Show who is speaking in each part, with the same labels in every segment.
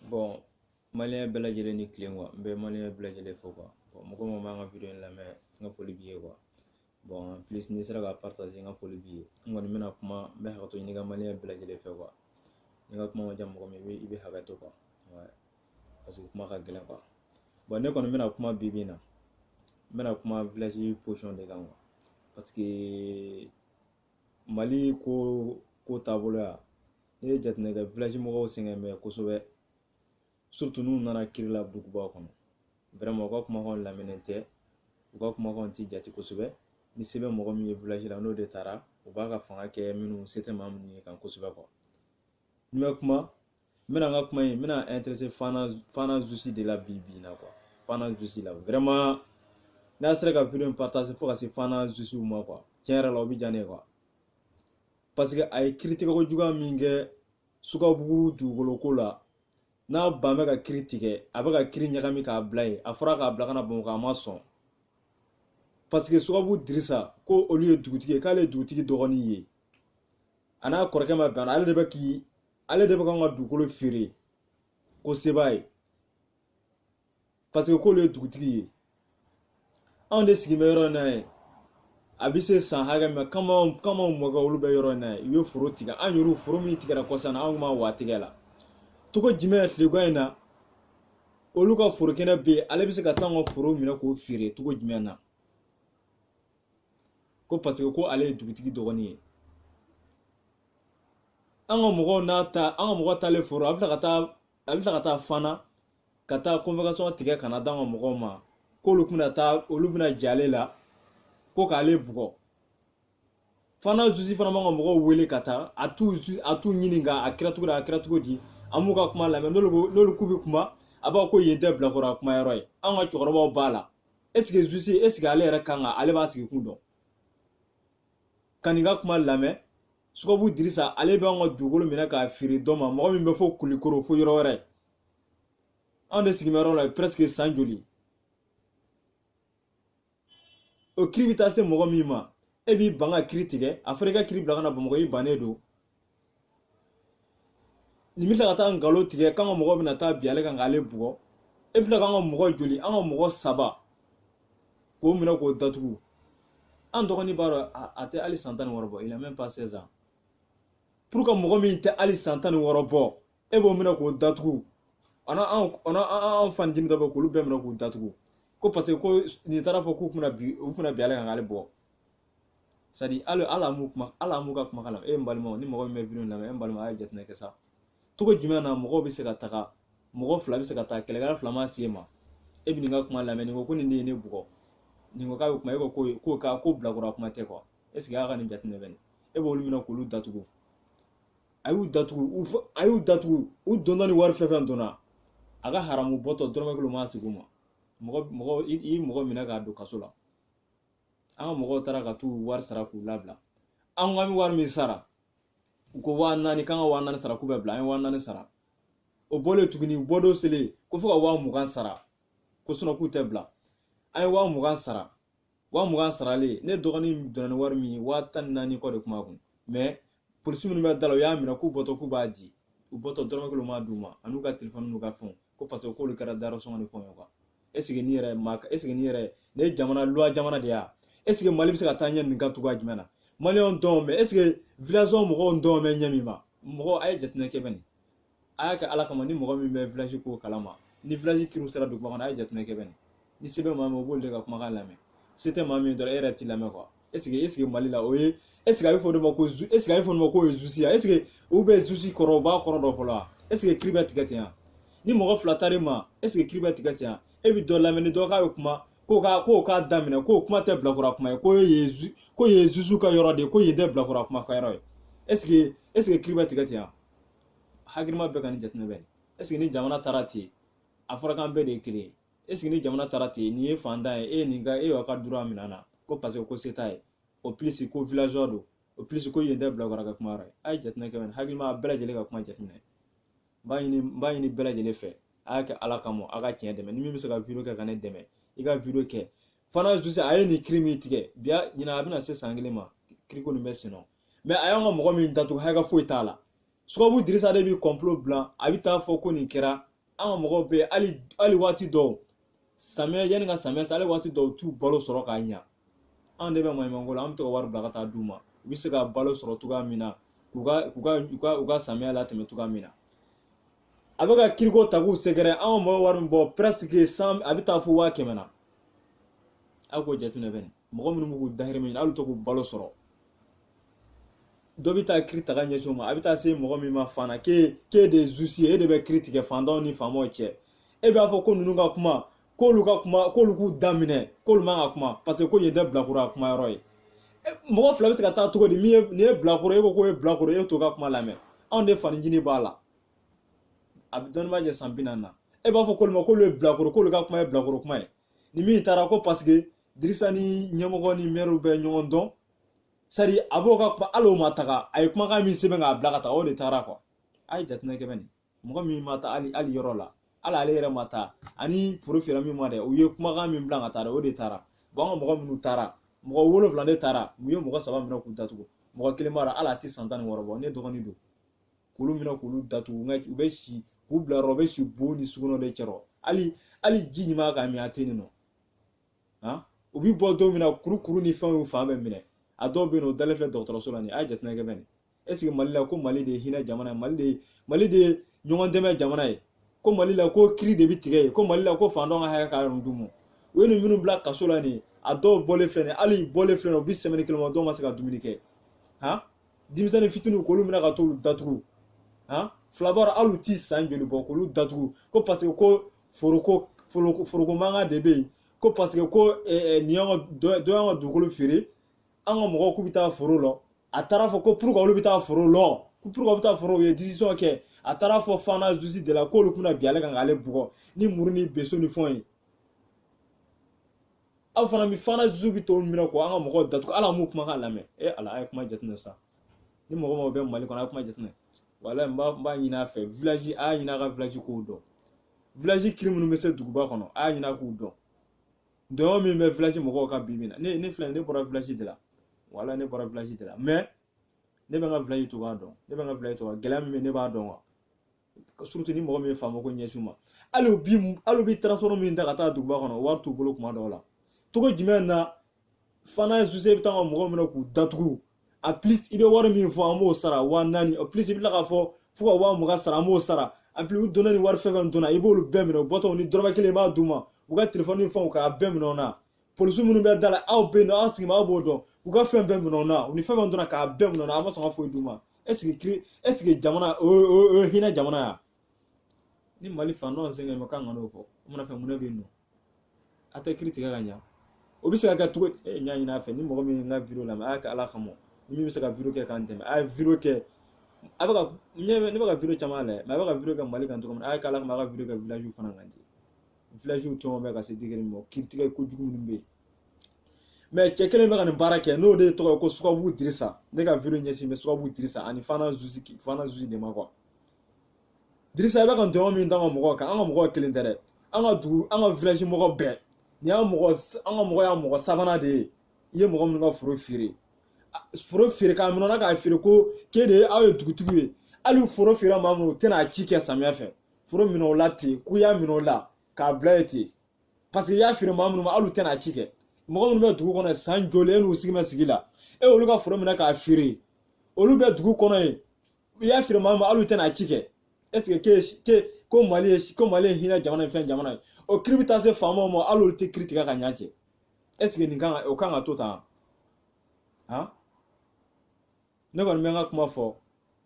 Speaker 1: Bon, malien bɛɛ lajɛlen ni tile quoi n bɛ malien bɛɛ lajɛlen fo quoi bon mɔgɔ min b'an ka video in lamɛn n ka foli b'i ye quoi bon en plus n'i sera ka partager n ka foli b'i ye n kɔni bɛna kuma n bɛ hakɛto ɲini ka malien bɛɛ lajɛlen fɛ quoi ni ka kuma ma diya mɔgɔ min i bɛ hakɛto quoi ouais parce que kuma ka gɛlɛn quoi bon ne kɔni bɛna kuma bi bin na n bɛna kuma village position de kan quoi parce que Mali ko taabolo ya n'i ye jateminɛ kɛ village mɔgɔw sɛgɛn bɛ kosɛbɛ surtout n'u nana kiri la duguba kɔnɔ vraiment u ka kumakanw lamɛnen tɛ u ka kumakanw ti jate kosɛbɛ ni se bɛ mɔgɔ min ye village la n'o de taara u b'a ka fanga kɛ minnu se tɛ maa minnu ye kan kosɛbɛ quoi ni bɛ kuma n bɛna n ka kuma in n bɛna intéresser Fana Zusi de la bi na quoi Fana Zusi la vraiment n'a sera ka video in partager fo ka se Fana Zusiw ma quoi tiɲɛ yɛrɛ la o bɛ diya ne ye quoi parce que a ye kiritigɛ kojugu min kɛ Sukabugu dugukolo ko la n'a ban bɛ ka kiri tigɛ a bɛ ka kiri ɲagami k'a bila yen a fɔra k'a bila ka na Bamakɔ a ma sɔn parce que Sukabugu Dirisa ko olu ye dugutigi ye k'ale ye dugutigi dɔgɔnin ye a n'a kɔrɔkɛ ma bɛn ale de bɛ k'an ka dugukolo feere ko se b'a ye parce que k'olu ye dugutigi ye anw de sigi bɛ yɔrɔ in na ye a bɛ se san hakɛ min kama mɔkɛ olu bɛ yɔrɔ in na ye u ye foro tigɛ an yɛrɛ foro min tigɛra kɔsan na anw ma waa tigɛ la togo jumɛn tilegan in na olu ka foro kɛnɛ bɛ yen ale bɛ se ka taa an ka foro minɛ k'o feere togo jumɛn na ko parce que ko ale ye dugutigi dɔgɔnin ye an ka mɔgɔw taalen foro a bɛ tila ka taa Fana ka taa convocation tigɛ ka na d'an ka mɔgɔw ma k'olu bɛna jale la ko k'ale bugɔ Fana Zusi fana b'an ka mɔgɔw wele ka taa a t'u ɲininka a kɛra cogo di an b'u ka kuma lamɛn n'olu k'u bɛ kuma a b'a ko yen tɛ bilakoro a kuma yɔrɔ ye an ka cɛkɔrɔbaw b'a la est-ce que Zusi ale yɛrɛ kan ka ale b'a sigi kun dɔn ka nin ka kuma lamɛn Sukabugu Dirisa ale bɛ an ka dugukolo minɛ k'a feere dɔ ma mɔgɔ min bɛ fɔ Kulikoro fo yɔrɔ wɛrɛ anw de sigi bɛ yɔrɔ la presque san joli o kiri bɛ taa se mɔgɔ min ma e b'i ban ka kiri tigɛ a fɔra i ka kiri bila ka na Bamakɔ i bannen don nin bɛ tila ka taa nkalon tigɛ k'an ka mɔgɔw bɛna taa bi ale kan k'ale bugɔ e bɛ tila k'an ka mɔgɔ joli an ka mɔgɔ 3 k'o minɛ k'o datugu an dɔgɔnin b'a dɔn a tɛ hali san 16 bɔ il a même pas 16 ans pour que mɔgɔ min tɛ hali san 16 bɔ e b'o minɛ k'o datugu an fanjini dɔ bɛ k'olu bɛɛ minɛ k'u datugu ko parce que ko nin taara fɔ k'u bɛna bi ale kan k'ale bugɔ c'est à dire ala m'u ka kumakan lamɛn e n balimaw ni mɔgɔ min bɛ video lamɛn e n balimaw a ye jateminɛ kɛ sa togo jumɛn na mɔgɔw bɛ se ka taga mɔgɔ 2 bɛ se ka taa kɛlɛkɛla 2 ma se ma e bɛ nin ka kuma lamɛn nin ko nin de ye ne bugɔ nin ko k'a bɛ kuma e ko bilakoro kuma tɛ quoi est ce que a ka nin jateminɛ bɛ nin e b'olu minɛ k'olu datugu a y'u datugu u donna ni wari fɛn fɛn donna a ka haramu bɔtɔ dɔrɔmɛ kelen ma sigi u ma i mɔgɔ minɛ k'a don kaso la an ka mɔgɔw taara ka t'u wari sara k'u labila an ka wari min sara u ko 4000 kan ka 4000 sara k'u bɛ bila an ye 4000 sara o bɔlen tuguni u bɔdon selen ko fo ka 20,000 sara ko sinon k'u tɛ bila an ye 20,000 sara 20,000 saralen ne dɔgɔnin donna ni wari min ye 14,000 kɔ de kuma kun mais polisi minnu bɛ da la u y'a minɛ k'u bɔtɔ k'u b'a di u bɔtɔ dɔrɔmɛ kelen ma d'u ma an'u ka téléphone n'u ka fɛnw ko parce que k'olu kɛra daransɔngɔ ni fɛnw ye quoi est ce que ni yɛrɛ ne ye loi jamana de ya est ce que Mali bɛ se ka taa ɲɛ nin ka cogoya jumɛn na maliyɛnw dɔn mais est ce que village mɔgɔw dɔn bɛ ɲɛ min ma mɔgɔ a ye jateminɛ kɛ bɛ nin a y'a kɛ ala kama ni mɔgɔ min bɛ village ko kalama ni village kiriw sera duguba kɔnɔ a ye jateminɛ kɛ bɛ nin ni se bɛ maa min o b'olu de ka kumakan lamɛn se tɛ maa min dɔrɔn e yɛrɛ t'i lamɛn quoi est ce que Mali la o ye est ce que a bɛ fɔ de ma ko k'o ye Zusi ya est ce que u bɛ Zusi kɔrɔ u b'a kɔrɔ dɔ fɔlɔ wa est ce que kiri bɛ tigɛ ten ya ni mɔgɔ 2 taar'i ma est ce que kiri bɛ tigɛ ten ya e bɛ dɔ lamɛn ni dɔ k'a bɛ kuma k'o k'a daminɛ k'o kuma tɛ bilakoro kuma ye ko ye Zusiw ka yɔrɔ de ye ko yen tɛ bilakoro kuma ka yɔrɔ ye est ce que kiri bɛ tigɛ ten ya hakilima bɛɛ ka nin jateminɛ bɛ nin est ce que ni jamana taara ten a fɔra k'an bɛɛ de ye kelen ye est ce que ni jamana taara ten nin ye fantan ye e y'aw ka droit minɛ na ko parce que ko se t'a ye au plus ko villageois don au plus ko yen tɛ bilakoro ka kuma yɔrɔ ye a ye jateminɛ kɛ bɛ nin hakilima bɛɛ lajɛlen ka kuma jateminɛ n b'a ɲini bɛɛ lajɛlen fɛ a y'a kɛ ala kama a ka tiɲɛ dɛmɛ ni min bɛ se ka video kɛ ka ne dɛmɛ i ka video kɛ Fana Zusi a ye nin kiri min tigɛ ɲina a bɛna se san 1 ma kiri ko nin bɛ sen nɔ mais a y'an ka mɔgɔ min datugu hakɛ foyi t'a la Sukabugu Dirisa de bɛ complot bila a bɛ taa fɔ ko nin kɛra an ka mɔgɔw bɛ hali waati dɔw samiyɛ yanni ka samiyɛ se hali waati dɔw t'u balo sɔrɔ k'a ɲa an de bɛ maɲumanko la an bɛ to ka wari bila ka taa d'u ma u bɛ se ka balo sɔrɔ cogoya min na k'u ka samiyɛ latɛmɛ cogoya min na a bɛ ka kiriko ta k'u sɛgɛrɛ an ka mɔgɔ wari min bɔ presque a bɛ taa fo 100,000 na aw k'o jateminɛ bɛ nin mɔgɔ minnu b'u k'u dahirimɛ ɲini hali to k'u balo sɔrɔ dɔ bɛ taa kiri ta ka ɲɛsin o ma a bɛ taa se mɔgɔ min ma fana k'e de zusi ye e de bɛ kiri tigɛ fantanw ni faamaw cɛ e b'a fɔ ko ninnu ka kuma k'olu k'u daminɛ k'olu man ka kuma parce que ko yen tɛ bilakoro a kuma yɔrɔ ye mɔgɔ fila bɛ se ka taa cogo di nin ye bilakoro e ko k'o ye bilakoro e t'o ka kuma lamɛn anw de fanin b'a la a bɛ dɔnnibaa jɛ san 40 na e b'a fɔ k'olu ma k'olu ye bilakoro k'olu ka kuma ye bilakoro kuma ye ni min taara ko parce que Dirisa ni ɲɛmɔgɔ ni maire bɛ ɲɔgɔn dɔn sari a b'o ka kuma hali o ma taga a ye kumakan min sɛbɛn k'a bila ka taa o de taara quoi a ye jateminɛ kɛ bɛ nin mɔgɔ min ma taa hali yɔrɔ la hali ale yɛrɛ ma taa ani foro fiyɛla min ma dɛ u ye kumakan min bila ka taa dɛ o de taara bon an ka mɔgɔ minnu taara mɔgɔ 7 de taara u ye mɔgɔ 3 minɛ k'u datugu mɔgɔ 1 b'a la hali a tɛ san 16 bɔ ne dɔgɔnin don k'olu minɛ k'olu datugu u bɛ si k'u bila yɔrɔ u bɛ si bo ni sugunɛ de cɛrɔ hali ji ɲuman k'a min a tɛ nin nɔ han u bɛ bɔ don min na kurukuru ni fɛnw fan bɛɛ minɛ a dɔw bɛ yen o dalen filɛ dɔgɔtɔrɔso la nin a ye jateminɛ kɛ bɛ nin est ce que Mali la ko Mali de ye hinɛ jamana ye Mali de ye ɲɔgɔn dɛmɛ jamana ye ko Mali la ko kiri de bɛ tigɛ ye ko Mali la ko fantanw ka hakɛ ka yɔrɔ d'u ma u ye nin minnu bila kaso la nin a dɔw bɔlen filɛ nin hali bɔlen filɛ nin u bɛ semaine kelen ma dɔw ma se ka dumuni kɛ han denmisɛnnin fitininw k'olu minɛ ka t'olu datugu han filabara hali u ti san joli bɔ k'olu datugu ko parce que ko foroko mankan de bɛ yen ko parce que ko nin y'an ka dugukolo feere an ka mɔgɔw k'u bɛ taa foro la a taara fɔ ko pourquoi olu bɛ taa foro la ko pourquoi u bɛ taa foro u ye décision kɛ a taara fɔ Fana Zusi de la k'olu tɛna bin ale kan k'ale bugɔ ni muru ni beso ni fɛnw ye aw fana bɛ Fana Zusi bɛ t'olu minɛ ko an ka mɔgɔw datugu ala m'u kumakan lamɛn ala a ye kuma jateminɛ sa ni mɔgɔ mɔgɔ bɛ Mali kɔnɔ a ye kuma jateminɛ walayi n b'a ɲini a fɛ village a y'a ɲini a ka village kow dɔn village kiri minnu bɛ se duguba kɔnɔ a y'a ɲini a k'u dɔn dɔn min bɛ village mɔgɔw ka bi min na ne filɛ ne bɔra village de la wala ne bɔra village de la mais ne bɛ n ka village to k'a dɔn ne bɛ n ka village to ka gɛlɛya min bɛ ne b'a dɔn wa surtout ni mɔgɔ min ye faama ko ɲɛsin ma hali u bi transport min ta ka taa duguba kɔnɔ wari t'u bolo kuma dɔw la togo jumɛn na Fana Zusi bɛ taa ka mɔgɔ minɛ k'u datugu a plus i bɛ wari min fɔ an b'o sara 4,000 plus i bɛ tila k'a fɔ fo ka 20,000 sara an b'o sara a plus u donna ni wari fɛn fɛn donna i b'olu bɛɛ minɛ u bɔtɔ ni dɔrɔmɛ 1 i b'a d'u ma u ka téléphone ni fɛnw k'a bɛɛ minɛ o na polisi minnu bɛ da la aw bɛ yen nɔ aw sigi aw b'o dɔn u ka fɛn bɛɛ minɛ o na u ni fɛn fɛn donna k'a bɛɛ minɛ o na a ma sɔn ka foyi d'u ma est ce que jamana o ye hinɛ jamana ya ni Mali fantanw sɛgɛn bɛ kan ka n'o fɔ o mana fɛn mun ne bɛ yen nɔ a tɛ kiiri tigɛ ka ɲa o bɛ se ka kɛ cogo n y'a ɲini a fɛ ni mɔgɔ min ye n ka video lamɛn a y'a kɛ ala kama ni min bɛ se ka video kɛ k'an dɛmɛ a ye video kɛ a bɛ ka ne bɛ ka video caman lajɛ mais a bɛ ka video kɛ Mali kan cogo min na a y'a kɛ ala kama a ka video kɛ village fana kan ten village caman bɛ ka se degré min ma kiiri tigɛ kojugu minnu bɛ yen mais cɛ kelen bɛ ka nin baara kɛ n'o de tɔgɔ ye ko Sukabu Dirisa ne ka video ɲɛsin bɛ Sukabu Dirisa ani Fana Zusi de ma quoi Dirisa i bɛ ka ntɔɲɔgɔn min d'an ka mɔgɔw kan an ka mɔgɔw kelen tɛ dɛ an ka village mɔgɔ bɛɛ ni an ka mɔgɔ y'a mɔgɔ sabanan de ye i ye mɔgɔ minnu ka foro feere k'a minɛ k'a feere ko k'e de ye aw ye dugutigi ye hali foro feere maa minnu u tɛna ci kɛ samiya fɛ foro minɛ o la ten k'u y'a minɛ o la k'a bila ye ten parce que i y'a feere maa minnu ma hali u tɛna ci kɛ mɔgɔ minnu bɛ dugu kɔnɔ san joli e n'u sigi bɛ sigi la e olu ka foro minɛ k'a feere olu bɛ dugu kɔnɔ yen i y'a feere maa min ma hali u tɛna ci kɛ est ce que ko Mali ye hinɛ jamana ye fɛn jamana ye o kiiri bɛ taa se faamaw ma hali olu tɛ kiiri tigɛ ka ɲa cɛ est ce que nin o kan ka to tan han ne kɔni bɛ n ka kuma fɔ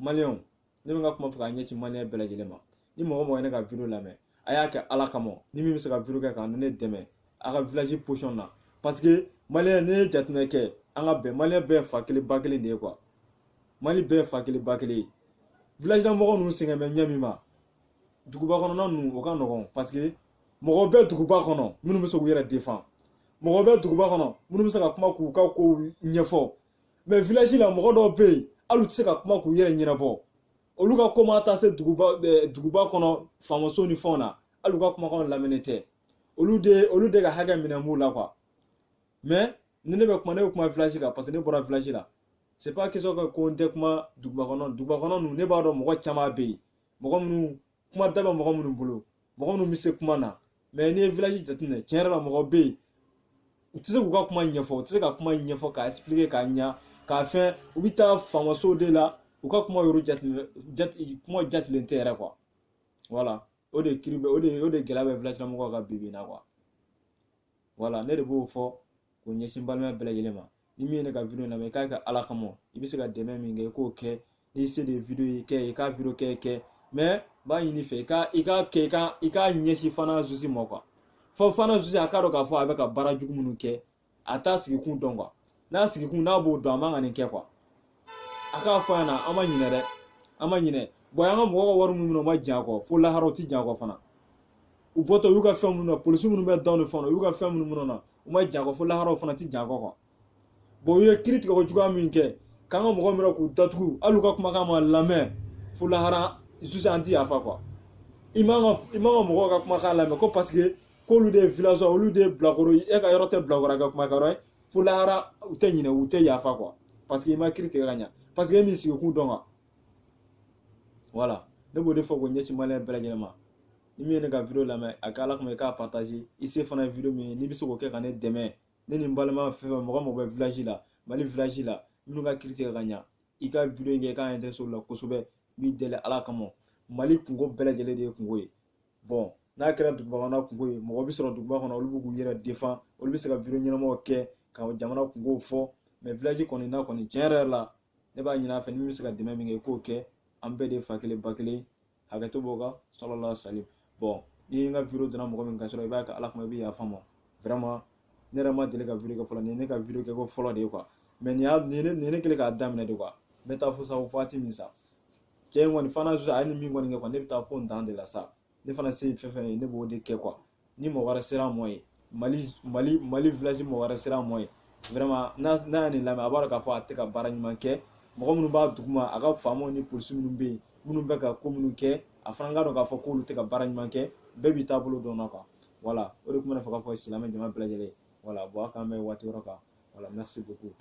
Speaker 1: maliyɛnw ne bɛ n ka kuma fɔ k'a ɲɛsin maliyɛn bɛɛ lajɛlen ma ni mɔgɔ mɔgɔ ye ne ka video lamɛn a y'a kɛ ala kama ni min bɛ se ka video kɛ k'an ne dɛmɛ a ka village position na parce que maliyɛn ne ye jateminɛ kɛ an ka bɛn maliyɛn bɛɛ ye fa kelen ba kelen de ye quoi Mali bɛɛ ye fa kelen ba kelen ye village la mɔgɔ ninnu sɛgɛn bɛ ɲɛ min ma duguba kɔnɔna ninnu o ka nɔgɔn parce que mɔgɔ bɛɛ duguba kɔnɔ minnu bɛ se k'u yɛrɛ défend mɔgɔ bɛɛ duguba kɔnɔ minnu bɛ se ka kuma k'u ka kow ɲɛfɔ mais village la mɔgɔ dɔw bɛ yen hali u tɛ se ka kuma k'u yɛrɛ ɲɛnabɔ olu ka ko ma taa se duguba kɔnɔ faamaso ni fɛnw na hali u ka kumakanw lamɛnnen tɛ olu de ka hakɛ minɛ b'u la quoi mais ni ne bɛ kuma village kan parce que ne bɔra village la c'est pas question que ko n tɛ kuma duguba kɔnɔ ninnu ne b'a dɔn mɔgɔ caman bɛ yen mɔgɔ minnu kuma da bɛ mɔgɔ minnu bolo mɔgɔ minnu bɛ se kuma na mais n'i ye village jateminɛ tiɲɛ yɛrɛ la mɔgɔ bɛ yen u tɛ se k'u ka kuma ɲɛfɔ u tɛ se ka kuma ɲɛfɔ k'a expliquer k'a ɲa k'a fɛn u bɛ taa faamaso de la u ka kuma yɔrɔ kuma jatilen tɛ yɛrɛ quoi voilà o de kiri bɛ o de gɛlɛya bɛ village la mɔgɔw ka bi na quoi voilà ne de b'o fɔ k'o ɲɛsin balimaya bɛɛ lajɛlen ma ni min ye ne ka video lamɛn i k'a kɛ ala kama i bɛ se ka dɛmɛ min kɛ i k'o kɛ n'i se de video yi kɛ i k'a video kɛ mais b'a ɲini fɛ i k'a ɲɛsin fana Zuzi ma quoi fɔ fana Zuzi a k'a dɔn k'a fɔ a bɛ ka baara jugu minnu kɛ a t'a sigi kun dɔn quoi n'a sigi kun n'a b'o dɔn a man ka nin kɛ quoi a k'a fɔ yan na an ma ɲinɛ dɛ an ma ɲinɛ bon an ka mɔgɔw ka wari minnu minɛ u ma jan kɔ fo lahara u ti jan kɔ fana u bɔtɔ u y'u ka fɛn minnu na polisi minnu bɛ daw ni fɛnw na u y'u ka fɛn minnu minɛ na u ma jan kɔ fo laharaw fana ti jan kɔ quoi bon u ye kiiri tigɛ ko juguya min kɛ k'an ka mɔgɔw minɛ k'u datugu hali u ka kumakan ma lamɛn fo lahara Zuzi an ti yafa quoi i man ka mɔgɔw ka kumakan lamɛn ko parce que k'olu de ye villageois olu de ye bilakoro ye e ka yɔrɔ tɛ bilakoro a ka kumakɔrɔ ye fo lahara u tɛ ɲinɛ u tɛ yafa quoi parce que i ma kiiri tigɛ ka ɲa parce que e m'i sigi kun dɔn quoi voilà ne b'o de fɔ k'o ɲɛsin maliyɛn bɛɛ lajɛlen ma ni min ye ne ka video lamɛn a kɛ ala kama i k'a partager i se fana ye video min ye n'i bɛ se k'o kɛ ka ne dɛmɛ ne ni n balima fɛn fɛn mɔgɔ bɛ village la Mali village la minnu ka kiiri tigɛ ka ɲa i ka video in kɛ i k'a intéressé o la kosɛbɛ n b'i deli ala kama Mali kungo bɛɛ lajɛlen de ye kungo ye bon n'a kɛra duguba kɔnɔ kungo ye mɔgɔ bɛ sɔrɔ duguba kɔnɔ olu bɛ k'u yɛrɛ défend olu bɛ se ka video ɲɛnamaw kɛ ka jamana kungow fɔ mais village kɔni na kɔni tiɲɛ yɛrɛ la ne b'a ɲini a fɛ ni min bɛ se ka dɛmɛ min kɛ i k'o kɛ an bɛɛ de fa kelen ba kelen hakɛto b'o kan sallallahu alaihi wasallam bon ni n ka video donna mɔgɔ min kan sɔrɔ i b'a kɛ ala kama i bɛ yafa ma vraiment ne yɛrɛ ma deli ka video kɛ fɔlɔ nin ye ne ka video kɛ ko fɔlɔ de ye quoi mais nin ye ne kɛlen k'a daminɛ de quoi n bɛ taa fo sa waati min sa cɛ in kɔni fana a ye nin min kɔni kɛ quoi ne bɛ taa fo n dan de la sa ne fana se ye fɛn fɛn ye ne b'o de kɛ quoi ni mɔgɔ wɛrɛ sera mɔ ye Mali village mɔgɔ wɛrɛ sera mɔ ye vraiment n'a ye nin lamɛn a b'a dɔn k'a fɔ a tɛ ka baara ɲuman kɛ mɔgɔ minnu b'a duguma a ka faamaw ni polisi minnu bɛ yen minnu bɛ ka ko minnu kɛ a fana k'a dɔn k'a fɔ k'olu tɛ ka baara ɲuman kɛ bɛɛ b'i taabolo dɔn na quoi voilà o de tun bɛ ne fɛ k'a fɔ silamɛ jama bɛɛ lajɛlen voilà bon a k'an bɛ waati wɛrɛ kan voilà merci beaucoup